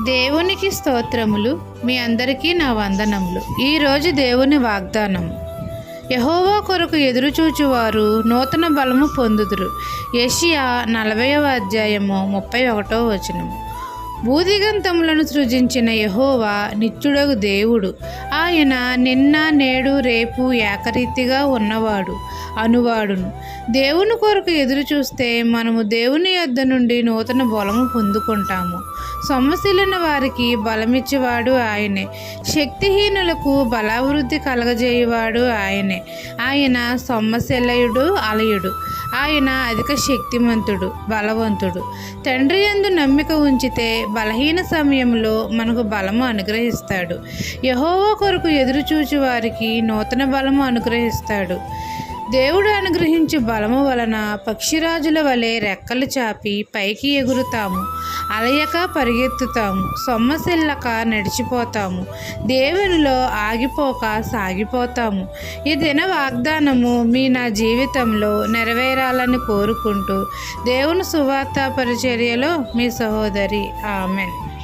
దేవునికి స్తోత్రములు. మీ అందరికీ నా వందనములు. ఈరోజు దేవుని వాగ్దానం. యెహోవా కొరకు ఎదురుచూచువారు నూతన బలము పొందుదురు. యెషయా 40వ అధ్యాయము 31వ వచనము. భూదిగంతములను సృజించిన యెహోవా నిత్యుడగు దేవుడు. ఆయన నిన్న నేడు రేపు ఏకరీతిగా ఉన్నవాడు అనువాడును. దేవుని కొరకు ఎదురు చూస్తే మనము దేవుని యొద్ద నుండి నూతన బలము పొందుకుంటాము. సొమ్మసిల్లిన వారికి బలమిచ్చేవాడు ఆయనే. శక్తిహీనులకు బలాభివృద్ధి కలగజేయువాడు ఆయనే. ఆయన సొమ్మశిలయుడు అలయుడు. ఆయన అధిక శక్తిమంతుడు, బలవంతుడు. తండ్రి యందు నమ్మిక ఉంచితే బలహీన సమయంలో మనకు బలము అనుగ్రహిస్తాడు. యెహోవా కొరకు ఎదురుచూచి వారికి నూతన బలము అనుగ్రహిస్తాడు. దేవుడు అనుగ్రహించే బలము వలన పక్షిరాజుల వలె రెక్కలు చాపి పైకి ఎగురుతాము. అలయక పరిగెత్తుతాము. సొమ్మసిల్లక నడిచిపోతాము. దేవునిలో ఆగిపోక సాగిపోతాము. ఈ దిన వాగ్దానము నా జీవితంలో నెరవేరాలని కోరుకుంటూ దేవుని సువార్త పరిచర్యలో మీ సహోదరి. ఆమెన్.